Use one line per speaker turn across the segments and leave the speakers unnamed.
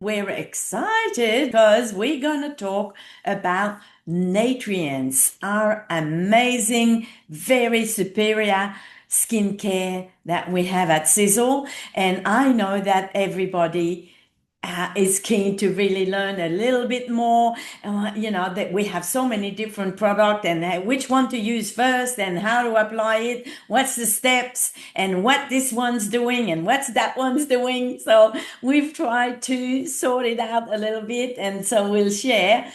We're excited because we're going to talk about Natrience, our amazing, very superior skincare that we have at Sisel. And I know that everybody is keen to really learn a little bit more. That we have so many different products and which one to use first and how to apply it, what's the steps and what this one's doing and what's that one's doing. So we've tried to sort it out a little bit, and so we'll share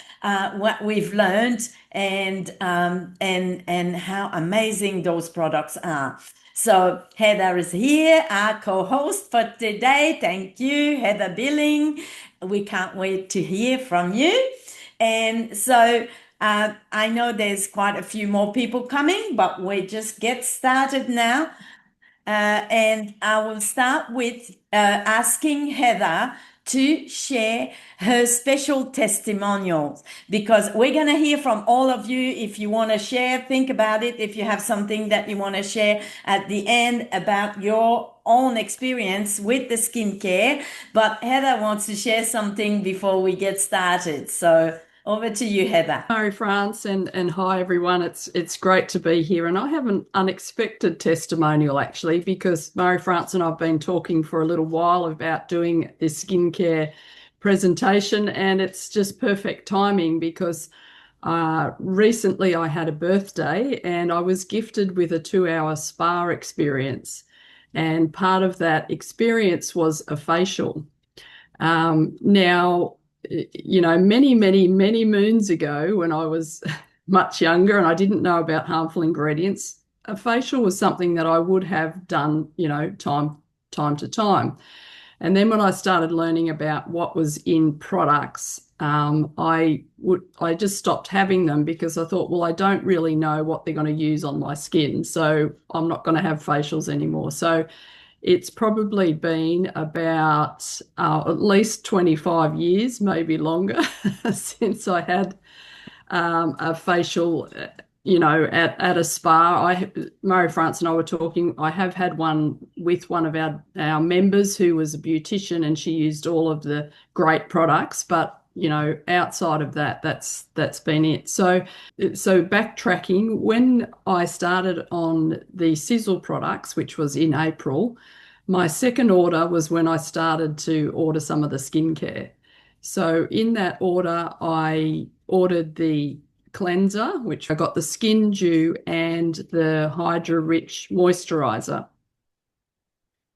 what we've learned and how amazing those products are. So Heather is here, our co-host for today. Thank you, Heather Billing. We can't wait to hear from you. And so I know there's quite a few more people coming, but we just get started now. And I will start with asking Heather to share her special testimonials because we're going to hear from all of you. If you want to share, think about it. If you have something that you want to share at the end about your own experience with the skincare, but Heather wants to share something before we get started. So over to you, Heather.
Hi, France, and hi everyone. It's great to be here, and I have an unexpected testimonial actually because Mary France and I've been talking for a little while about doing this skincare presentation, and it's just perfect timing because recently I had a birthday and I was gifted with a 2-hour spa experience, and part of that experience was a facial. Now, many moons ago when I was much younger and I didn't know about harmful ingredients, a facial was something that I would have done, time to time. And then when I started learning about what was in products, I just stopped having them because I thought, well, I don't really know what they're going to use on my skin, so I'm not going to have facials anymore. So it's probably been about at least 25 years, maybe longer, since I had a facial, at a spa. Mary France and I were talking. I have had one with one of our members who was a beautician, and she used all of the great products. But outside of that, that's been it. So backtracking, when I started on the Sisel products, which was in April, my second order was when I started to order some of the skincare. So in that order, I ordered the cleanser, which I got the Skin Dew and the Hydra Rich moisturizer.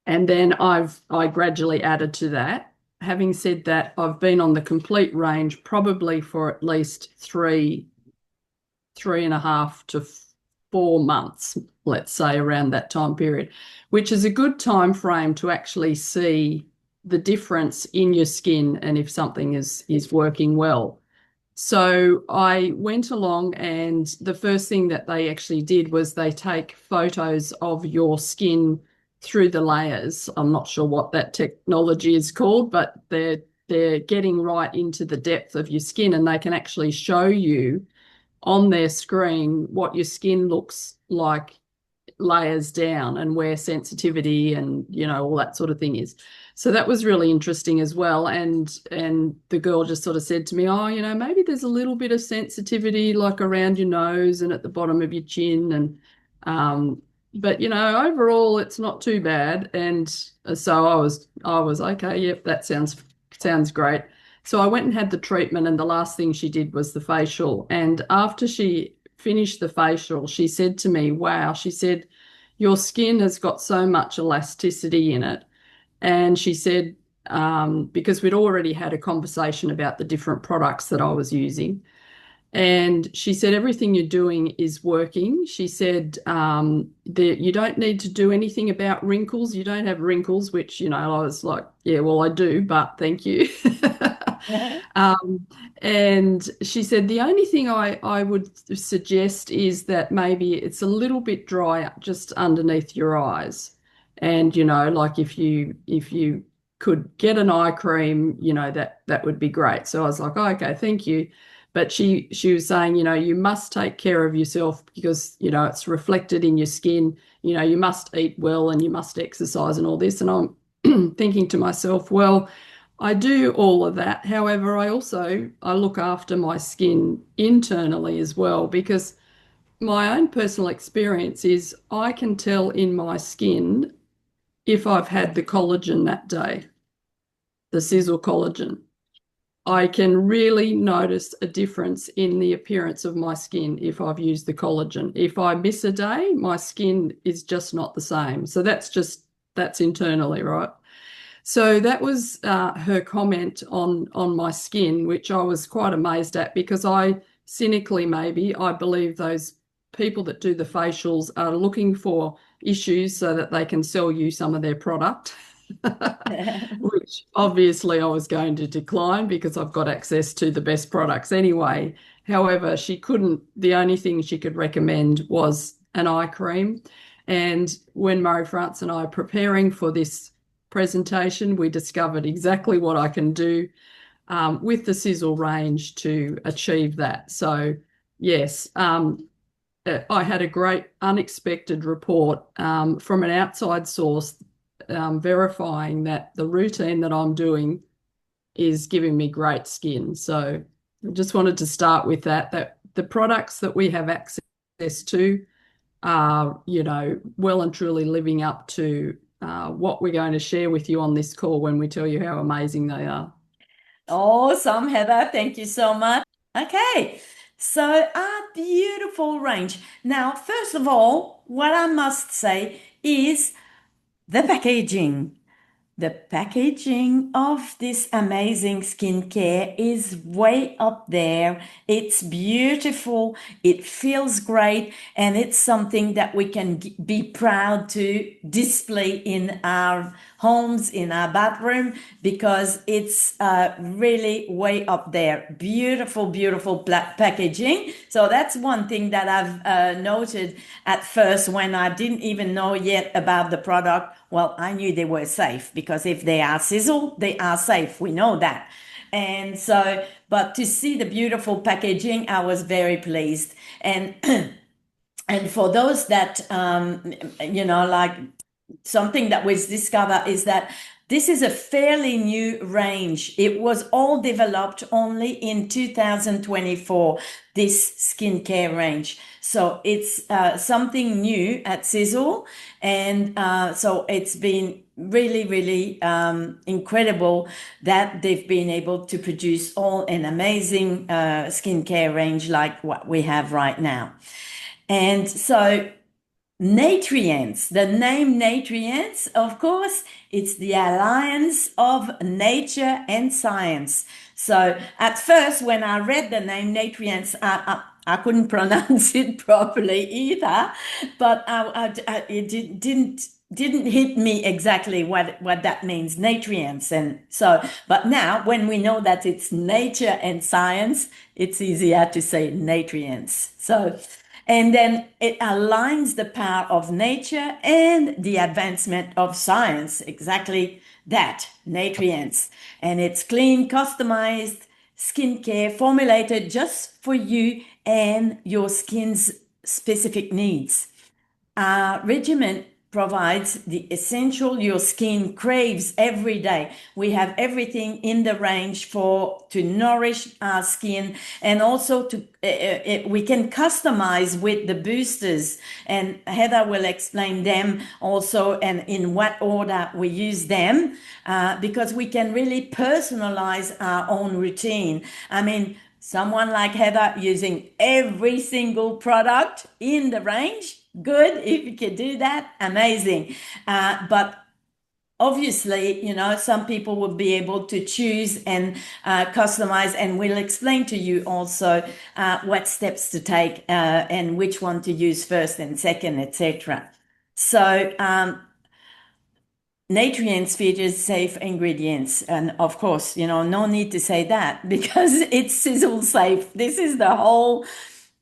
And then I gradually added to that. Having said that, I've been on the complete range probably for at least three and a half to 4 months, let's say, around that time period, which is a good time frame to actually see the difference in your skin and if something is working well. So I went along, and the first thing that they actually did was they take photos of your skin through the layers. I'm not sure what that technology is called, but they're getting right into the depth of your skin, and they can actually show you on their screen what your skin looks like layers down and where sensitivity and all that sort of thing is. So that was really interesting as well. And the girl just sort of said to me, oh, maybe there's a little bit of sensitivity like around your nose and at the bottom of your chin, and but overall it's not too bad. And so I was okay, yep, that sounds great. So I went and had the treatment, and the last thing she did was the facial. And after she finished the facial, she said to me, wow, she said, your skin has got so much elasticity in it. And she said, because we'd already had a conversation about the different products that I was using. And she said, everything you're doing is working. She said, that you don't need to do anything about wrinkles. You don't have wrinkles, which, I was like, yeah, well, I do, but thank you. And she said, the only thing I would suggest is that maybe it's a little bit dry just underneath your eyes. And, like if you could get an eye cream, that would be great. So I was like, oh, okay, thank you. But she was saying, you must take care of yourself because, it's reflected in your skin. You must eat well and you must exercise and all this. And I'm thinking to myself, well, I do all of that. However, I look after my skin internally as well because my own personal experience is I can tell in my skin if I've had the collagen that day, the Sisel collagen. I can really notice a difference in the appearance of my skin if I've used the collagen. If I miss a day, my skin is just not the same. So that's internally, right? So that was her comment on my skin, which I was quite amazed at because I cynically maybe I believe those people that do the facials are looking for issues so that they can sell you some of their product, which obviously I was going to decline because I've got access to the best products anyway. However, the only thing she could recommend was an eye cream. And when Murray France and I are preparing for this presentation, we discovered exactly what I can do with the Sizzle range to achieve that. So, yes, I had a great unexpected report from an outside source verifying that the routine that I'm doing is giving me great skin. So, I just wanted to start with that the products that we have access to are, well and truly living up to what we're going to share with you on this call when we tell you how amazing they are.
Awesome, Heather. Thank you so much. Okay, so our beautiful range. Now, first of all, what I must say is the packaging. The packaging of this amazing skincare is way up there. It's beautiful, it feels great, and it's something that we can be proud to display in our homes, in our bathroom, because it's really way up there. Beautiful, beautiful packaging. So that's one thing that I've noted at first when I didn't even know yet about the product. Well, I knew they were safe because if they are Sizzle, they are safe. We know that. And so, but to see the beautiful packaging, I was very pleased. And and for those that like something that was discovered is that this is a fairly new range. It was all developed only in 2024, this skincare range. So it's something new at Sizzle. And so it's been really, really incredible that they've been able to produce all an amazing skincare range like what we have right now. And so Natrience, the name Natrience, of course, it's the alliance of nature and science. So at first, when I read the name Natrience, I couldn't pronounce it properly either, but it didn't hit me exactly what that means, Natrience. And so, but now when we know that it's nature and science, it's easier to say Natrience. So, and then it aligns the power of nature and the advancement of science. Exactly that, Natrients. And it's clean, customized skincare formulated just for you and your skin's specific needs. Our regimen provides the essential your skin craves every day. We have everything in the range for to nourish our skin, and also to we can customize with the boosters, and Heather will explain them also and in what order we use them, because we can really personalize our own routine. I mean, someone like Heather using every single product in the range, good. If you could do that, amazing. But obviously, some people will be able to choose and customize, and we'll explain to you also what steps to take and which one to use first and second, etc. So, Natrients features safe ingredients. And of course, no need to say that because it's Sizzle safe. This is the whole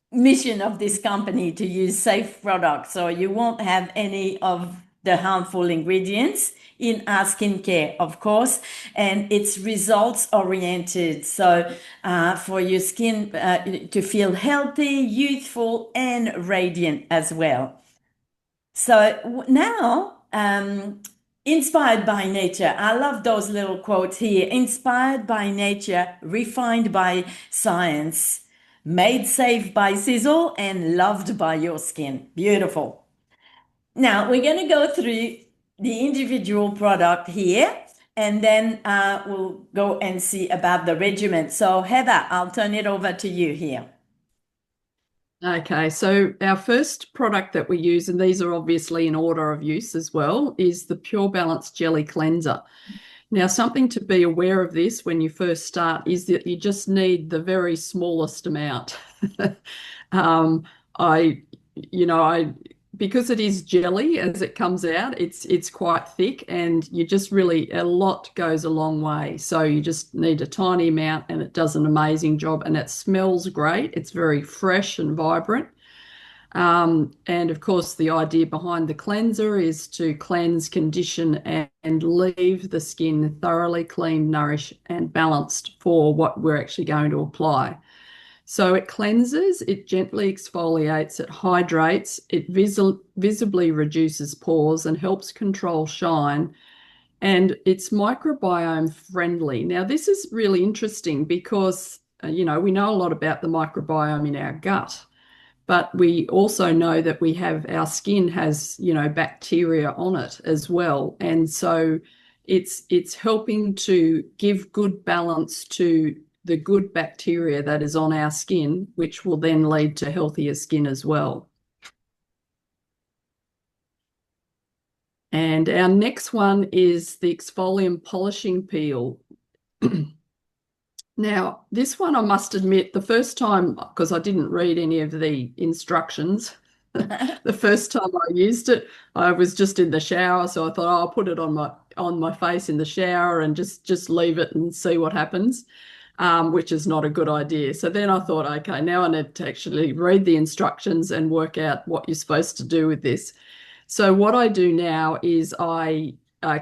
mission of this company, to use safe products. So you won't have any of the harmful ingredients in our skincare, of course, and it's results oriented. So for your skin to feel healthy, youthful, and radiant as well. So now, Inspired by nature. I love those little quotes here. Inspired by nature, refined by science, made safe by Sisel, and loved by your skin. Beautiful. Now we're going to go through the individual product here, and then we'll go and see about the regimen. So Heather, I'll turn it over to you here.
Okay, so our first product that we use, and these are obviously in order of use as well, is the Pure Balance Jelly Cleanser. Now, something to be aware of this when you first start is that you just need the very smallest amount. um, I, because it is jelly as it comes out, it's quite thick, and you just really, a lot goes a long way. So you just need a tiny amount, and it does an amazing job, and it smells great. It's very fresh and vibrant. And of course, the idea behind the cleanser is to cleanse, condition, and leave the skin thoroughly clean, nourished, and balanced for what we're actually going to apply. So it cleanses, it gently exfoliates, it hydrates, it visibly reduces pores and helps control shine, and it's microbiome friendly. Now, this is really interesting because, we know a lot about the microbiome in our gut. But we also know that our skin has, bacteria on it as well. And so it's helping to give good balance to the good bacteria that is on our skin, which will then lead to healthier skin as well. And our next one is the exfoliant polishing peel. Now, this one, I must admit, the first time, because I didn't read any of the instructions, the first time I used it, I was just in the shower, so I thought, I'll put it on my face in the shower and just leave it and see what happens, which is not a good idea. So then I thought, okay, now I need to actually read the instructions and work out what you're supposed to do with this. So what I do now is I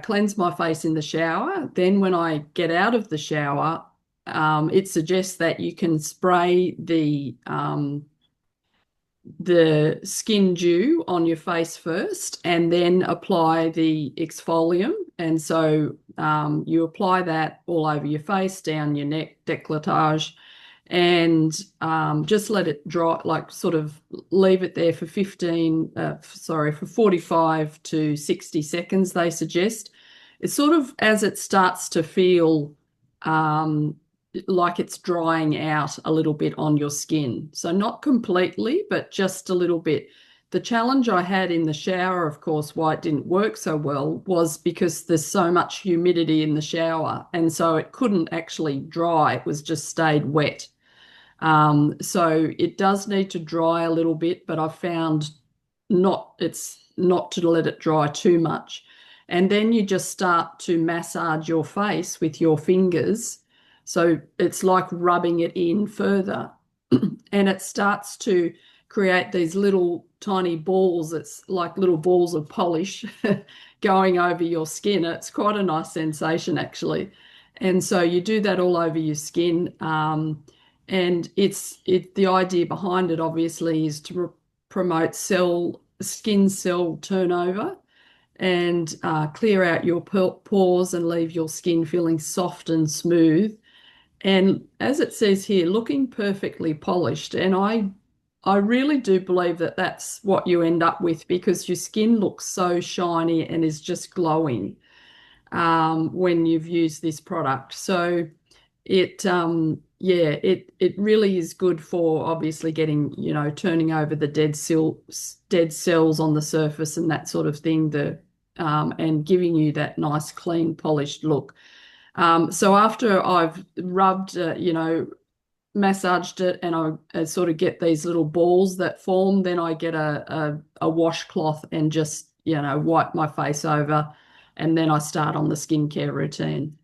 cleanse my face in the shower. Then when I get out of the shower, it suggests that you can spray the skin dew on your face first and then apply the exfolium. And so you apply that all over your face, down your neck, décolletage, and just let it dry, like sort of leave it there for 45 to 60 seconds, they suggest. It's sort of as it starts to feel like it's drying out a little bit on your skin. So not completely, but just a little bit. The challenge I had in the shower, of course, why it didn't work so well, was because there's so much humidity in the shower. And so it couldn't actually dry. It was just stayed wet. So it does need to dry a little bit, but I've found it's not to let it dry too much. And then you just start to massage your face with your fingers. So it's like rubbing it in further, and it starts to create these little tiny balls. It's like little balls of polish going over your skin. It's quite a nice sensation, actually. And so you do that all over your skin. And the idea behind it, obviously, is to promote skin cell turnover and clear out your pores and leave your skin feeling soft and smooth. And as it says here, looking perfectly polished. And I really do believe that that's what you end up with, because your skin looks so shiny and is just glowing when you've used this product. So it really is good for obviously getting, turning over the dead cells on the surface and that sort of thing, and giving you that nice, clean, polished look. So after I've rubbed, massaged it, and I sort of get these little balls that form, then I get a washcloth and just, wipe my face over, and then I start on the skincare routine.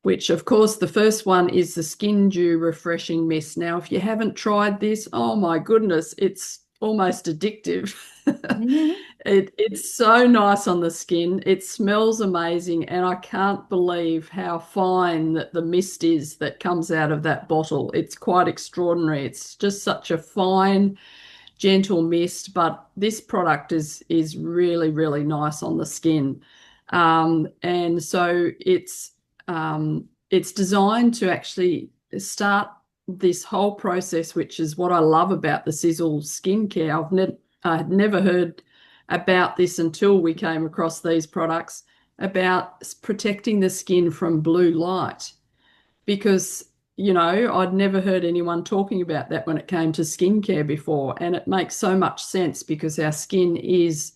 Which, of course, the first one is the Skin Dew Refreshing Mist. Now, if you haven't tried this, oh my goodness, it's almost addictive. It's so nice on the skin. It smells amazing, and I can't believe how fine that the mist is that comes out of that bottle. It's quite extraordinary. It's just such a fine, gentle mist, but this product is really, really nice on the skin. And so it's designed to actually start this whole process, which is what I love about the Sisel skincare. I had never heard about this until we came across these products, about protecting the skin from blue light, because I'd never heard anyone talking about that when it came to skincare before, and it makes so much sense because our skin is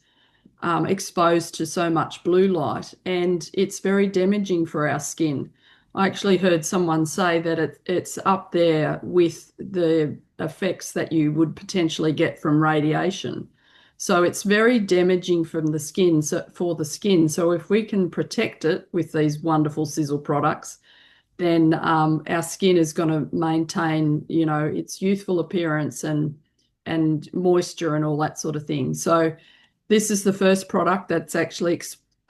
exposed to so much blue light, and it's very damaging for our skin. I actually heard someone say that it's up there with the effects that you would potentially get from radiation. So it's very damaging from the skin, for the skin. So if we can protect it with these wonderful Sisel products, then our skin is going to maintain, its youthful appearance and moisture and all that sort of thing. So this is the first product that's actually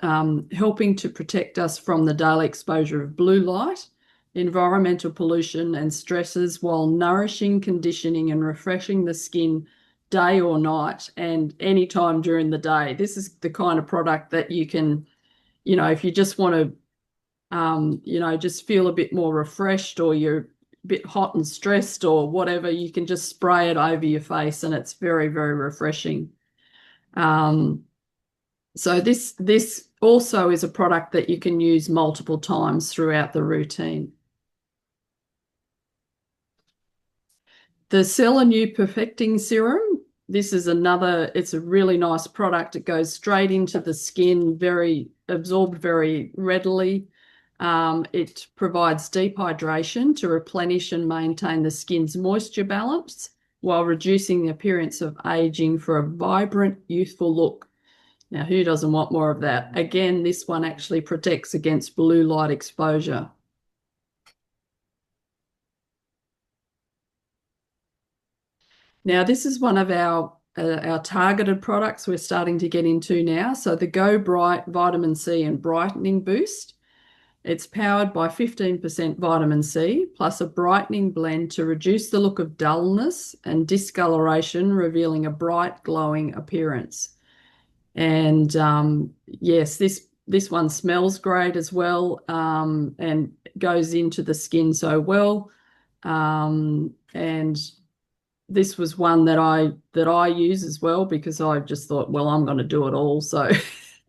helping to protect us from the daily exposure of blue light, environmental pollution and stresses, while nourishing, conditioning and refreshing the skin day or night and any time during the day. This is the kind of product that you can, if you just want to just feel a bit more refreshed, or you're a bit hot and stressed or whatever, you can just spray it over your face and it's very, very refreshing. So this also is a product that you can use multiple times throughout the routine. The Cellular Perfecting Serum. This is it's a really nice product. It goes straight into the skin, absorbed very readily. It provides deep hydration to replenish and maintain the skin's moisture balance while reducing the appearance of aging for a vibrant, youthful look. Now, who doesn't want more of that? Again, this one actually protects against blue light exposure. Now, this is one of our targeted products we're starting to get into now. So the Go Bright Vitamin C and Brightening Boost. It's powered by 15% vitamin C plus a brightening blend to reduce the look of dullness and discoloration, revealing a bright, glowing appearance. And yes, this one smells great as well, and goes into the skin so well. And this was one that I use as well, because I just thought, well, I'm going to do it all. So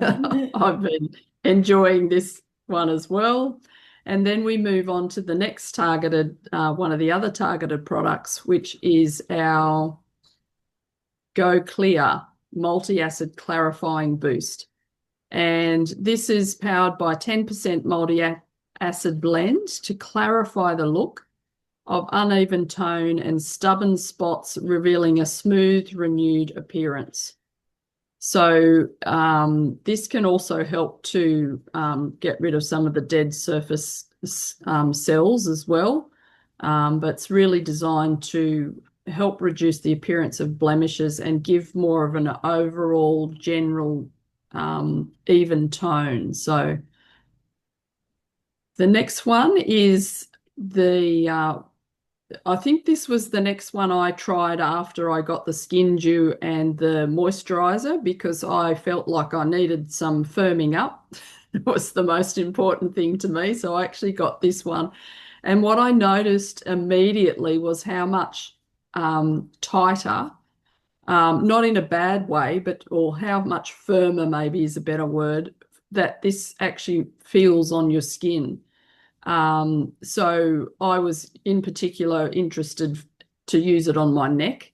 I've been enjoying this one as well. And then we move on to the next targeted, one of the other targeted products, which is our Go Clear Multi-Acid Clarifying Boost. And this is powered by 10% multi-acid blend to clarify the look of uneven tone and stubborn spots, revealing a smooth, renewed appearance. So this can also help to get rid of some of the dead surface cells as well, but it's really designed to help reduce the appearance of blemishes and give more of an overall general even tone. So the next one is I think this was the next one I tried after I got the Skin Dew and the moisturizer, because I felt like I needed some firming up. It was the most important thing to me. So I actually got this one. And what I noticed immediately was how much tighter, not in a bad way, or how much firmer maybe is a better word, that this actually feels on your skin. So I was in particular interested to use it on my neck,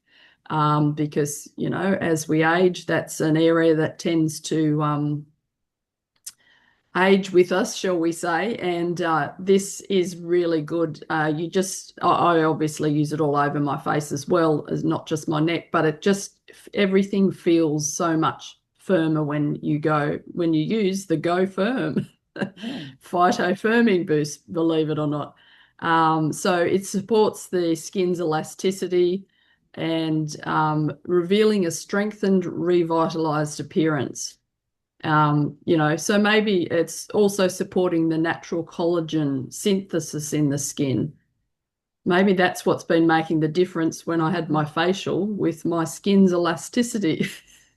because, as we age, that's an area that tends to age with us, shall we say. And this is really good. I obviously use it all over my face as well, as not just my neck, but everything feels so much firmer when you use the Go Firm Phyto Firming Boost, believe it or not. So it supports the skin's elasticity and revealing a strengthened, revitalized appearance. So maybe it's also supporting the natural collagen synthesis in the skin. maybe that's what's been making the difference when I had my facial with my skin's elasticity.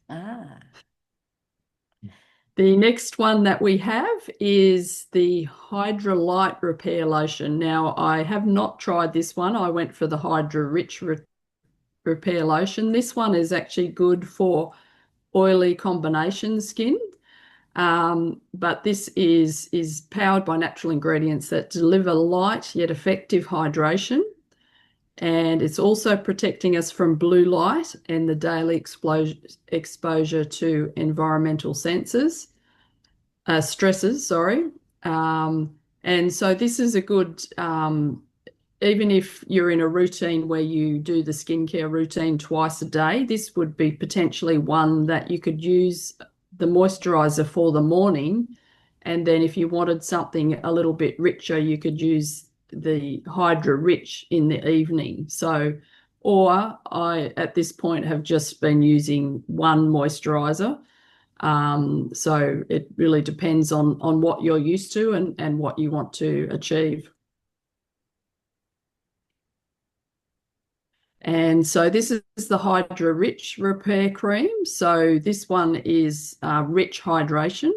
Ah.
The next one that we have is the Hydra Light Repair Lotion. Now, I have not tried this one. I went for the Hydra Rich Repair Lotion. This one is actually good for oily combination skin. But this is powered by natural ingredients that deliver light yet effective hydration. And it's also protecting us from blue light and the daily exposure to environmental stresses, sorry. And so this is a good, even if you're in a routine where you do the skincare routine twice a day, this would be potentially one that you could use the moisturizer for the morning. And then if you wanted something a little bit richer, you could use the Hydra Rich in the evening. So, or I, at this point, have just been using one moisturizer. So it really depends on what you're used to and what you want to achieve. And so this is the Hydra Rich Repair Cream. So this one is rich hydration.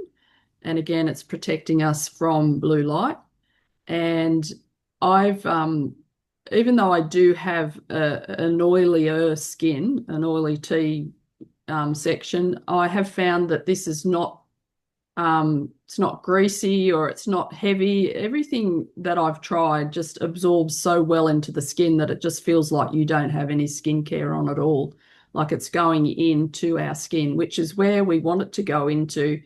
And again, it's protecting us from blue light. And I've, even though I do have an oilier skin, an oily T section, I have found that this is it's not greasy or it's not heavy. Everything that I've tried just absorbs so well into the skin that it just feels like you don't have any skincare on at all. Like it's going into our skin, which is where we want it to go into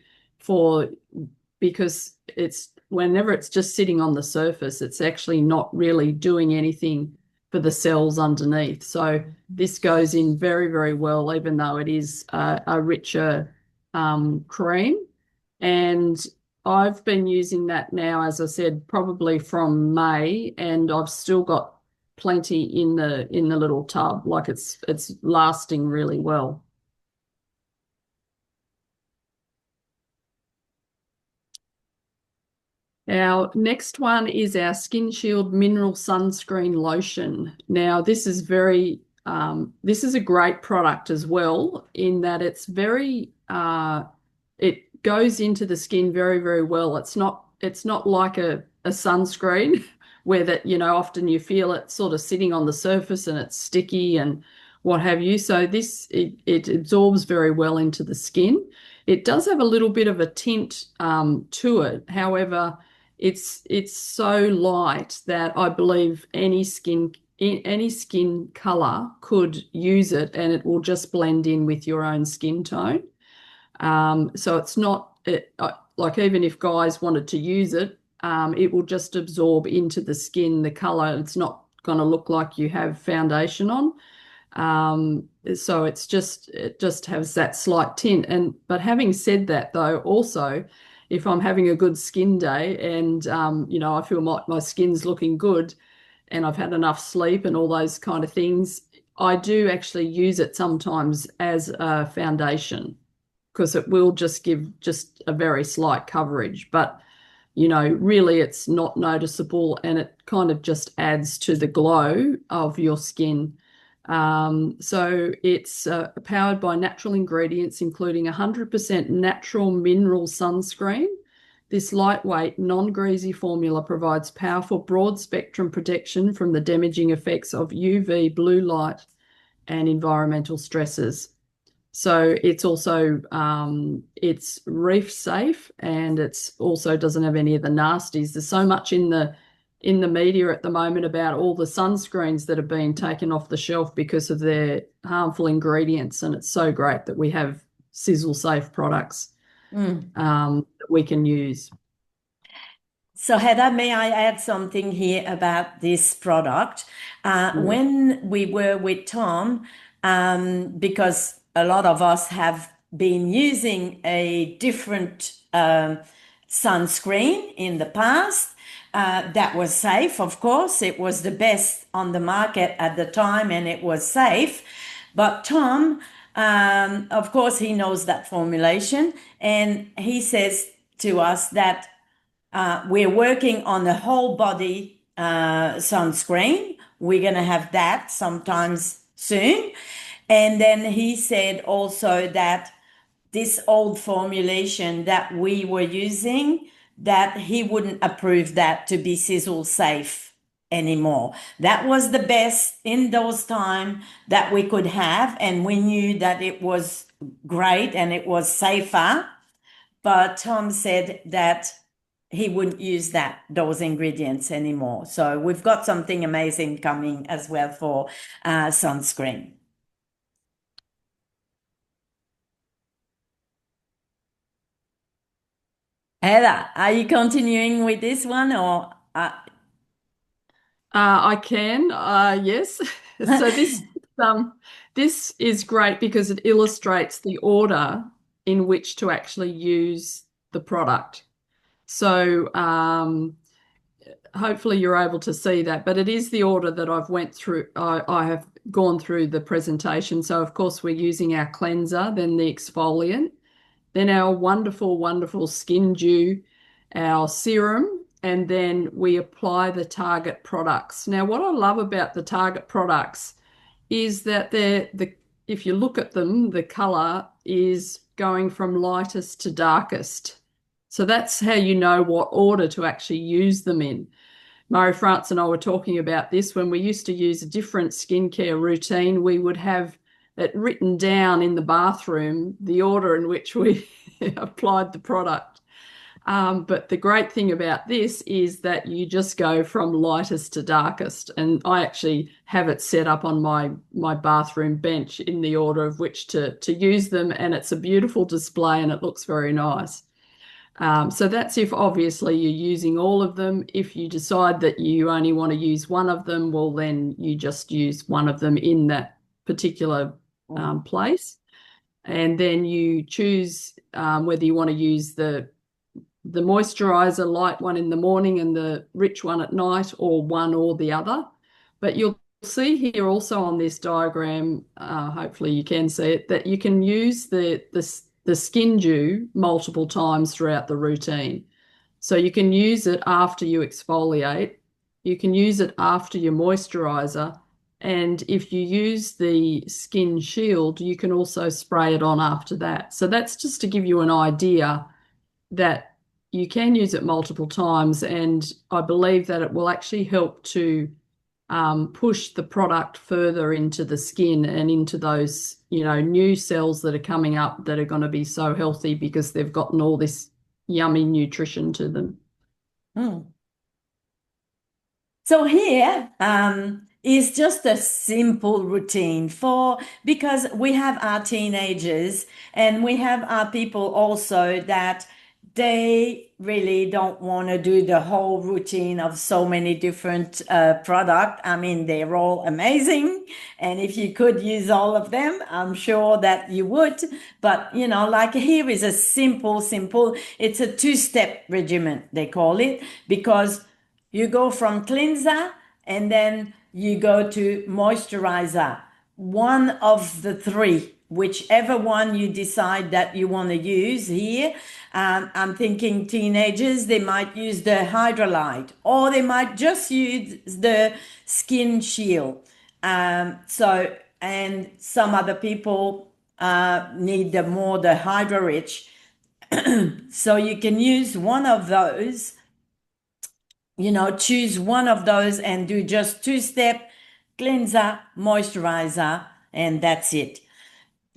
because it's whenever it's just sitting on the surface, it's actually not really doing anything for the cells underneath. So this goes in very, very well, even though it is a richer cream. And I've been using that now, as I said, probably from May, and I've still got plenty in the little tub. Like it's lasting really well. Our next one is our Skin Shield Mineral Sunscreen Lotion. Now, this is this is a great product as well in that it's it goes into the skin very, very well. It's not like a sunscreen where often you feel it sort of sitting on the surface and it's sticky and what have you. So it absorbs very well into the skin. It does have a little bit of a tint to it. However, it's so light that I believe any skin color could use it and it will just blend in with your own skin tone. So it's not like even if guys wanted to use it, it will just absorb into the skin, the color. It's not going to look like you have foundation on. So it just has that slight tint. But having said that, though, also, if I'm having a good skin day and I feel my skin's looking good and I've had enough sleep and all those kind of things, I do actually use it sometimes as a foundation because it will just give just a very slight coverage. But really it's not noticeable and it kind of just adds to the glow of your skin. So it's powered by natural ingredients, including 100% natural mineral sunscreen. This lightweight, non-greasy formula provides powerful broad spectrum protection from the damaging effects of UV blue light and environmental stresses. So it's also it's reef safe and it's also doesn't have any of the nasties. There's so much in the media at the moment about all the sunscreens that are being taken off the shelf because of their harmful ingredients, and it's so great that we have Sisel safe products that we can use.
So Heather, may I add something here about this product? When we were with Tom, because a lot of us have been using a different sunscreen in the past, that was safe, of course. It was the best on the market at the time and it was safe. But Tom, of course, he knows that formulation and he says to us that we're working on a whole body sunscreen we're going to have that sometimes soon. And then he said also that this old formulation that we were using, that he wouldn't approve that to be Sisel safe anymore. That was the best in those time that we could have, and we knew that it was great and it was safer. But Tom said that he wouldn't use those ingredients anymore. So we've got something amazing coming as well for sunscreen. Heather, are you continuing with this one or?
I can, yes. So this is great because it illustrates the order in which to actually use the product. So hopefully you're able to see that, but it is the order that I've went through. I have gone through the presentation. So of course we're using our cleanser, then the exfoliant, then our wonderful, wonderful skin dew, our serum, and then we apply the target products. Now, what I love about the target products is that if you look at them, the color is going from lightest to darkest. So that's how you know what order to actually use them in. Murray France and I were talking about this when we used to use a different skincare routine. We would have it written down in the bathroom, the order in which we applied the product. But the great thing about this is that you just go from lightest to darkest. And I actually have it set up on my bathroom bench in the order of which to use them. And it's a beautiful display and it looks very nice. So that's if obviously you're using all of them. If you decide that you only want to use one of them, well, then you just use one of them in that particular place. And then you choose whether you want to use the moisturizer light one in the morning and the rich one at night, or one or the other. But you'll see here also on this diagram, hopefully you can see it, that you can use the skin dew multiple times throughout the routine. So you can use it after you exfoliate, you can use it after your moisturizer, and if you use the skin shield, you can also spray it on after that. So that's just to give you an idea that you can use it multiple times, and I believe that it will actually help to push the product further into the skin and into those, new cells that are coming up that are going to be so healthy because they've gotten all this yummy nutrition to them.
So here is just a simple routine because we have our teenagers and we have our people also that they really don't want to do the whole routine of so many different products. I mean, they're all amazing. And if you could use all of them, I'm sure that you would. But, like here is a simple, it's a two-step regimen, they call it, because you go from cleanser and then you go to moisturizer. One of the three, whichever one you decide that you want to use here. I'm thinking teenagers, they might use the Hydrolyte or they might just use the Skin Shield. And some other people need the Hydro Rich. So you can use one of those, choose one of those and do just two-step cleanser, moisturizer, and that's it.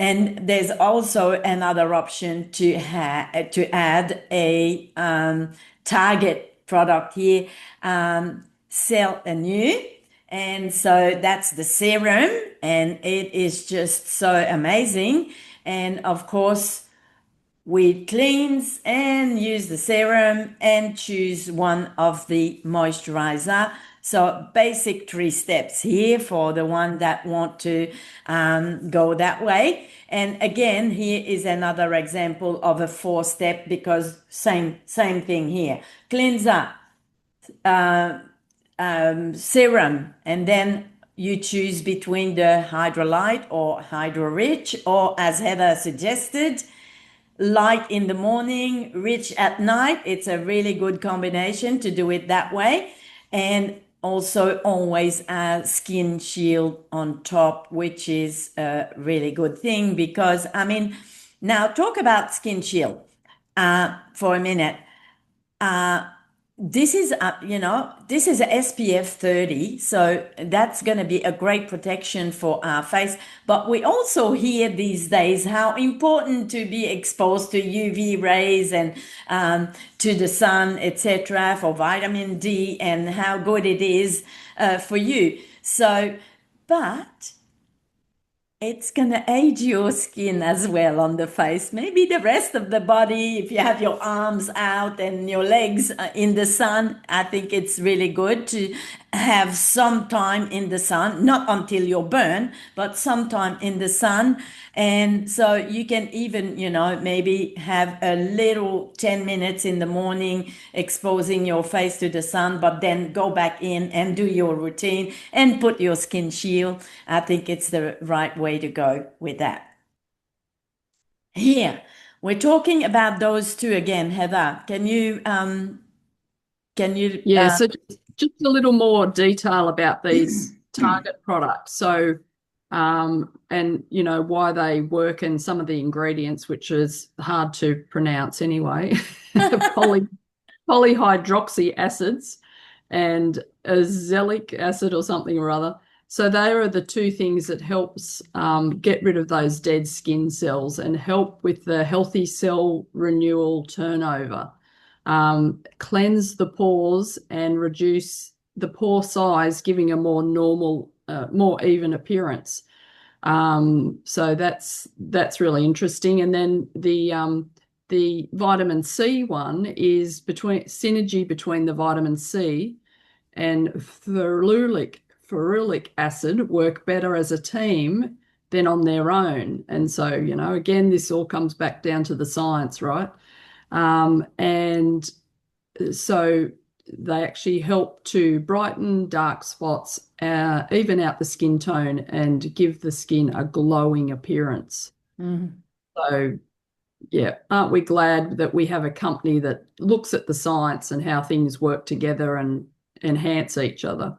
And there's also another option to add a target product here, Sell Anew. And so that's the serum, and it is just so amazing. And of course, we cleanse and use the serum and choose one of the moisturizer. So basic 3 steps here for the one that want to go that way. And again, here is another example of a 4-step because same thing here. Cleanser, serum, and then you choose between the Hydrolyte or Hydro Rich, or as Heather suggested, light in the morning, rich at night. It's a really good combination to do it that way. And also always a skin shield on top, which is a really good thing because, I mean, now talk about skin shield for a minute. This is, this is a SPF 30, so that's going to be a great protection for our face. But we also hear these days how important to be exposed to UV rays and to the sun, etc., for vitamin D, and how good it is for you. So, but it's going to age your skin as well on the face. Maybe the rest of the body, if you have your arms out and your legs in the sun, I think it's really good to have some time in the sun, not until you're burned, but sometime in the sun. And so you can even, maybe have a little 10 minutes in the morning exposing your face to the sun, but then go back in and do your routine and put your skin shield. I think it's the right way to go with that. Here, we're talking about those two again. Heather, can you
Yeah, so just a little more detail about these target products. So, and why they work and some of the ingredients, which is hard to pronounce anyway, polyhydroxy acids and azelaic acid or something or other. So they are the two things that helps get rid of those dead skin cells and help with the healthy cell renewal turnover. Cleanse the pores and reduce the pore size, giving a more normal, more even appearance. So that's really interesting. And then the vitamin C one is synergy between the vitamin C and ferulic acid work better as a team than on their own. And so, again, this all comes back down to the science, right? And so they actually help to brighten dark spots, even out the skin tone, and give the skin a glowing appearance. So, yeah, aren't we glad that we have a company that looks at the science and how things work together and enhance each other?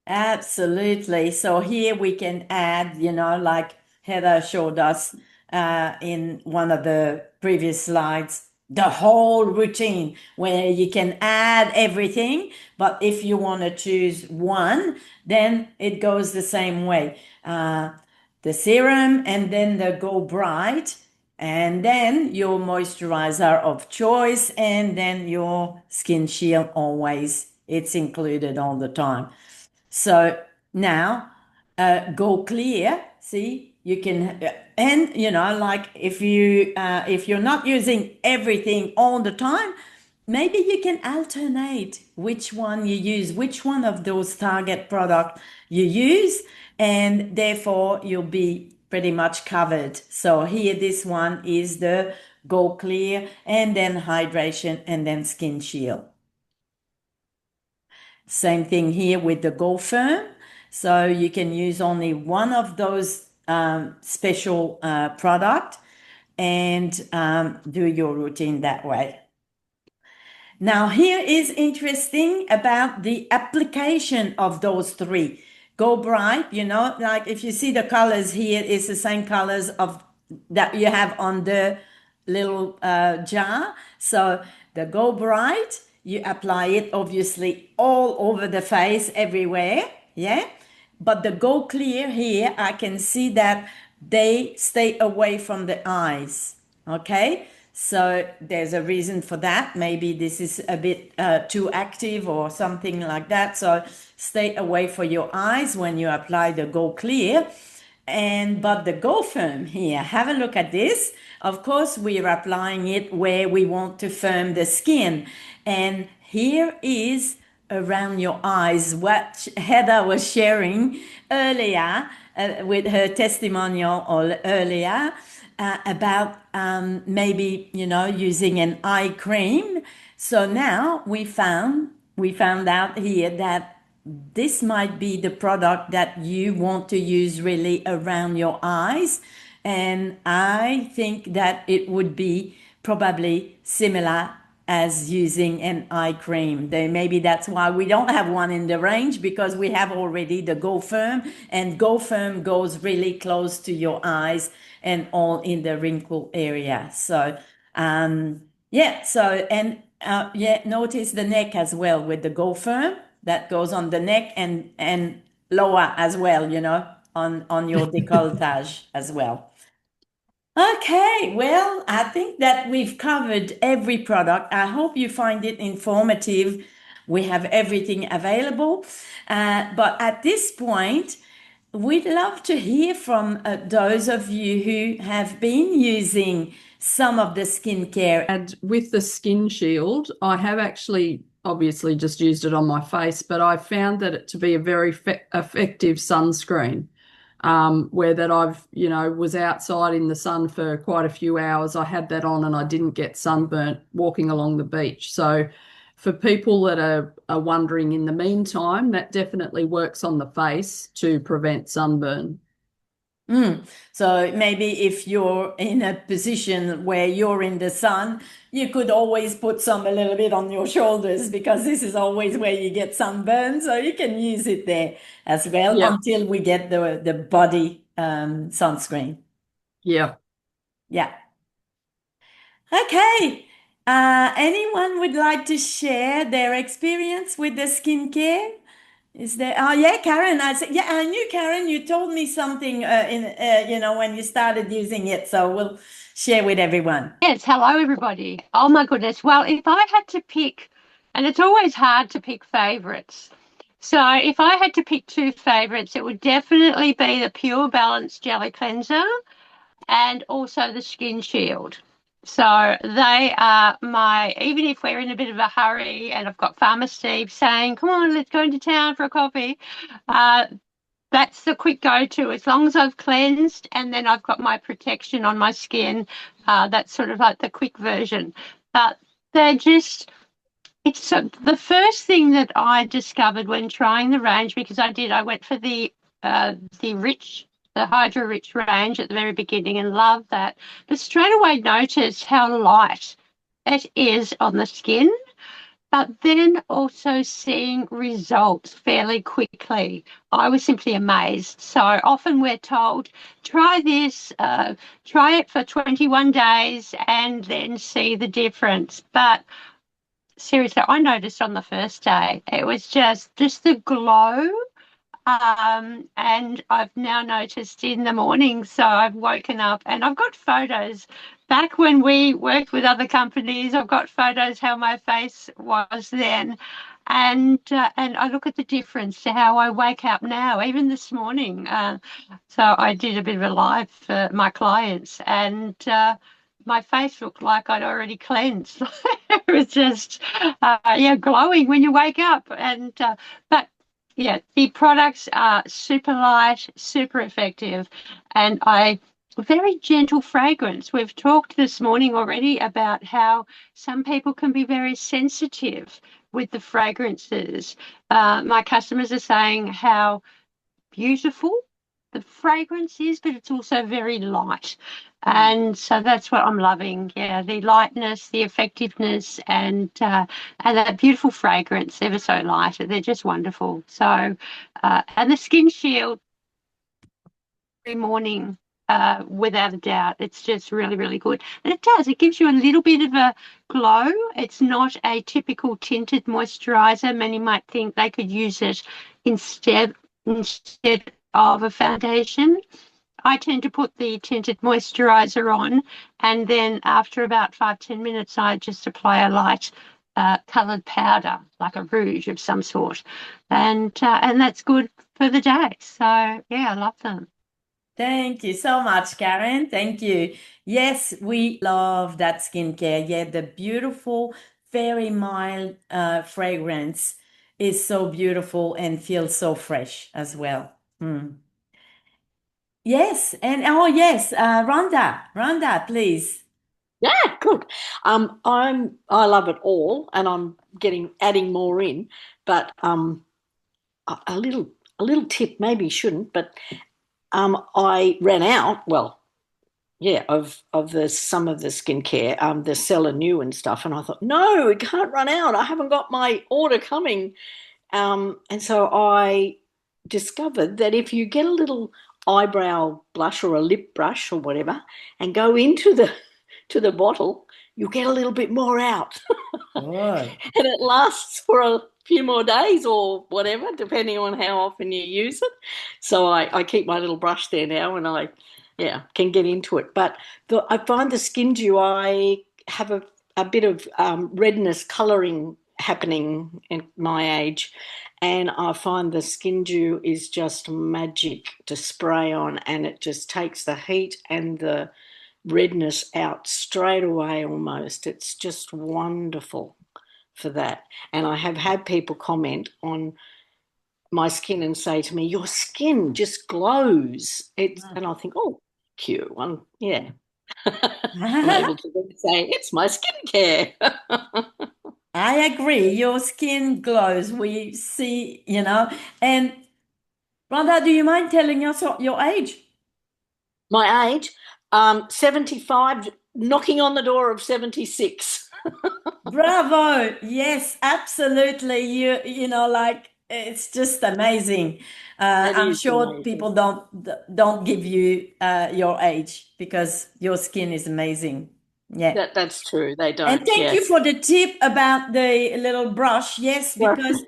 Absolutely. So here we can add, like Heather showed us in one of the previous slides, the whole routine where you can add everything. But if you want to choose one, then it goes the same way. The serum and then the Go Bright, and then your moisturizer of choice, and then your skin shield always. It's included all the time. So now Go Clear, see, you can, and like if you're not using everything all the time, maybe you can alternate which one you use, which one of those target product you use, and therefore you'll be pretty much covered. So here, this one is the Go Clear, and then hydration, and then skin shield. Same thing here with the Go Firm. So you can use only one of those special product and do your routine that way. Now, here is interesting about the application of those three. Go Bright, like if you see the colors here, it's the same colors of that you have on the little jar. So the Go Bright, you apply it obviously all over the face, everywhere. Yeah. But the Go Clear here, I can see that they stay away from the eyes. Okay. So there's a reason for that. Maybe this is a bit too active or something like that. So stay away from your eyes when you apply the Go Clear. But the Go Firm here, have a look at this. Of course, we are applying it where we want to firm the skin. And here is around your eyes, what Heather was sharing earlier with her testimonial earlier about maybe, using an eye cream. So now we found out here that this might be the product that you want to use really around your eyes. And I think that it would be probably similar as using an eye cream. Maybe that's why we don't have one in the range, because we have already the Go Firm, and Go Firm goes really close to your eyes and all in the wrinkle area. So, yeah, so, and yeah, notice the neck as well with the Go Firm that goes on the neck and lower as well, on your décolletage as well. Okay, well, I think that we've covered every product. I hope you find it informative. We have everything available. But at this point, we'd love to hear from those of you who have been using some of the skincare.
And with the Skin Shield, I have actually obviously just used it on my face, but I found that it to be a very effective sunscreen. Where that I've, was outside in the sun for quite a few hours. I had that on and I didn't get sunburnt walking along the beach. So for people that are wondering in the meantime, that definitely works on the face to prevent sunburn.
So maybe if you're in a position where you're in the sun, you could always put some a little bit on your shoulders, because this is always where you get sunburn. So you can use it there as well
Yeah,
until we get the body sunscreen.
yeah.
Yeah. Okay. Anyone would like to share their experience with the skincare? Is there? Oh, yeah, Karen. I said, yeah, I knew Karen. You told me something when you started using it. So we'll share with everyone.
Yes, hello everybody. Oh my goodness. Well, if I had to pick, and it's always hard to pick favorites. So if I had to pick two favorites, it would definitely be the Pure Balance Jelly Cleanser and also the Skin Shield. So they are even if we're in a bit of a hurry and I've got Farmer Steve saying, come on, let's go into town for a coffee. That's the quick go-to. As long as I've cleansed and then I've got my protection on my skin, that's sort of like the quick version. But they're just, the first thing that I discovered when trying the range, because I went for the Hydra Rich range at the very beginning and loved that. But straight away noticed how light it is on the skin, but then also seeing results fairly quickly. I was simply amazed. So often we're told, try this, try it for 21 days and then see the difference. But seriously, I noticed on the first day, it was just the glow. And I've now noticed in the morning, so I've woken up and I've got photos. Back when we worked with other companies, I've got photos how my face was then, and I look at the difference to how I wake up now. Even this morning, so I did a bit of a live for my clients, and my face looked like I'd already cleansed. It was just glowing when you wake up, and but. Yeah, the products are super light, super effective, and very gentle fragrance. We've talked this morning already about how some people can be very sensitive with the fragrances. My customers are saying how beautiful the fragrance is, but it's also very light. And so that's what I'm loving. Yeah, the lightness, the effectiveness, and that beautiful fragrance, ever so light. They're just wonderful. So, and the Skin Shield every morning, without a doubt, it's just really, really good. And it gives you a little bit of a glow. It's not a typical tinted moisturizer. Many might think they could use it instead of a foundation. I tend to put the tinted moisturizer on, and then after about 5-10 minutes, I just apply a light coloured powder, like a rouge of some sort, and that's good for the day. So yeah, I love them.
Thank you so much, Karen. Thank you. Yes, we love that skincare. Yeah, the beautiful, very mild fragrance is so beautiful and feels so fresh as well. Yes, and oh yes, Rhonda, please.
Yeah, good. I love it all, and I'm adding more in. But a little tip, maybe you shouldn't, but I ran out. Well, some of the skincare, the Seller New and stuff. And I thought, no, it can't run out. I haven't got my order coming. And so I discovered that if you get a little eyebrow blush or a lip brush or whatever and go into the bottle, you'll get a little bit more out.
Oh.
And it lasts for a few more days or whatever, depending on how often you use it. So I keep my little brush there now, and I can get into it. But I find the skin dew, I have a bit of redness colouring happening in my age, and I find the skin dew is just magic to spray on, and it just takes the heat and the redness out straight away almost. It's just wonderful for that. And I have had people comment on my skin and say to me, your skin just glows. And I think, oh, cute. I'm able to then say, it's my skincare.
I agree. Your skin glows. We see, And Rhonda, do you mind telling us your age?
My age, 75, knocking on the door of 76.
Bravo. Yes, absolutely. It's just amazing. I'm sure
amazing.
people don't give you your age because your skin is amazing. Yeah.
That's true. They don't.
And thank you for the tip about the little brush. Yes, because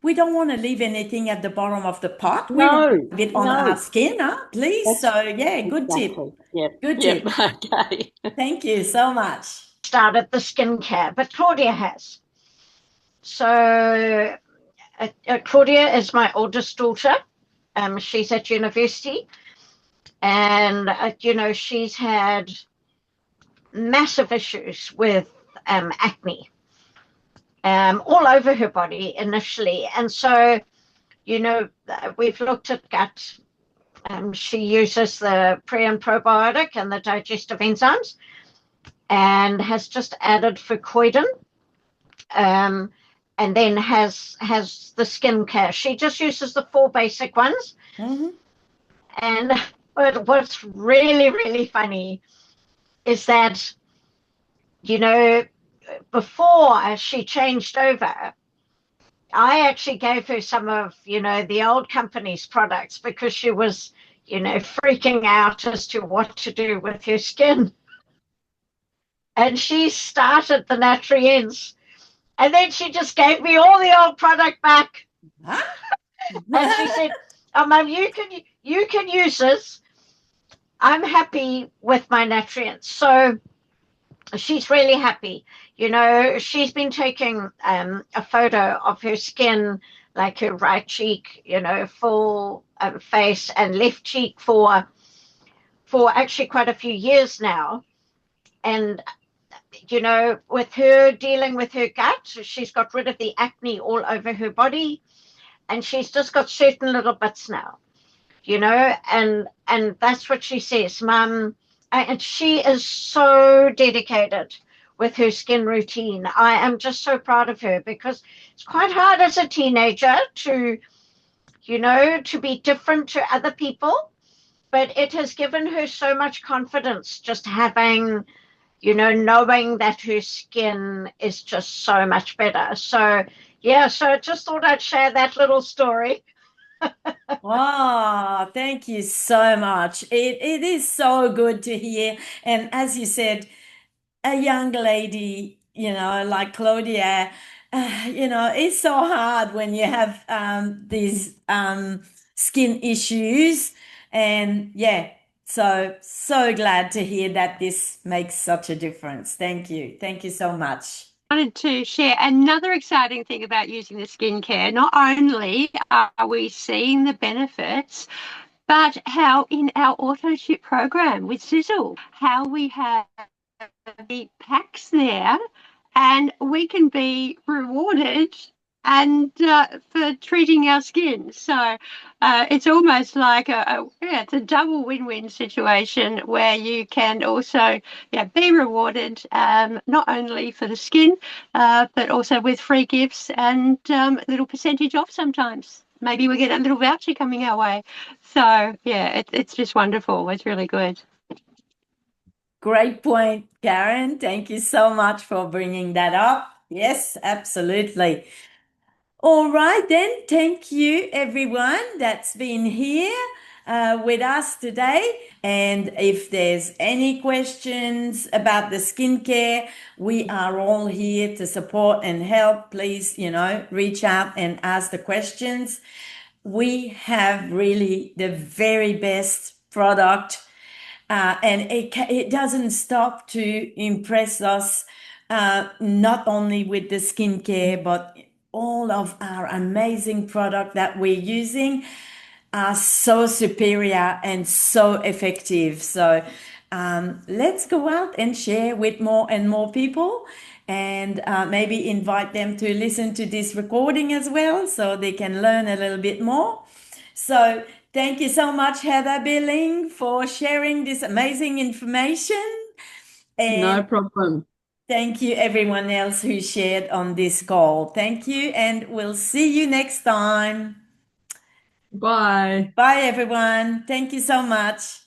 we don't want to leave anything at the bottom of the pot. We want a bit on our skin, please. Good tip.
Yep.
Good tip.
Okay.
Thank you so much.
Started the skincare, but Claudia has. So Claudia is my oldest daughter. She's at university, and she's had massive issues with acne all over her body initially. And so, we've looked at gut. She uses the pre and probiotic and the digestive enzymes, and has just added fucoidan, and then has the skincare. She just uses the 4 basic ones.
Mm-hmm.
And what's really, really funny is that, before she changed over, I actually gave her some of, the old company's products because she was, freaking out as to what to do with her skin. And she started the Natrience, and then she just gave me all the old product back.
Huh?
And she said, "Oh, Mum, you can use this. I'm happy with my Natrience." So she's really happy. She's been taking a photo of her skin, like her right cheek, full face, and left cheek for actually quite a few years now. And with her dealing with her gut, she's got rid of the acne all over her body, and she's just got certain little bits now, and that's what she says, Mum. And she is so dedicated with her skin routine. I am just so proud of her, because it's quite hard as a teenager to be different to other people, but it has given her so much confidence just having, knowing that her skin is just so much better. So, so I just thought I'd share that little story.
Wow, thank you so much. It is so good to hear. And as you said, a young lady, like Claudia, it's so hard when you have these skin issues. And so glad to hear that this makes such a difference. Thank you. Thank you so much.
I wanted to share another exciting thing about using the skincare. Not only are we seeing the benefits, but how in our auto ship program with Sisel, how we have the packs there, and we can be rewarded and for treating our skin. So it's almost like it's a double win-win situation where you can also be rewarded not only for the skin but also with free gifts and a little percentage off sometimes. maybe we get a little voucher coming our way. So yeah, it's just wonderful. It's really good.
Great point, Karen. Thank you so much for bringing that up. Yes, absolutely. All right, then. Thank you, everyone that's been here with us today. And if there's any questions about the skincare, we are all here to support and help. Please, reach out and ask the questions. We have really the very best product, and it doesn't stop to impress us, not only with the skincare, but all of our amazing product that we're using are so superior and so effective. So let's go out and share with more and more people, and maybe invite them to listen to this recording as well so they can learn a little bit more. So thank you so much, Heather Billing, for sharing this amazing information. And
No problem.
thank you, everyone else who shared on this call. Thank you, and we'll see you next time.
Bye.
Bye, everyone. Thank you so much.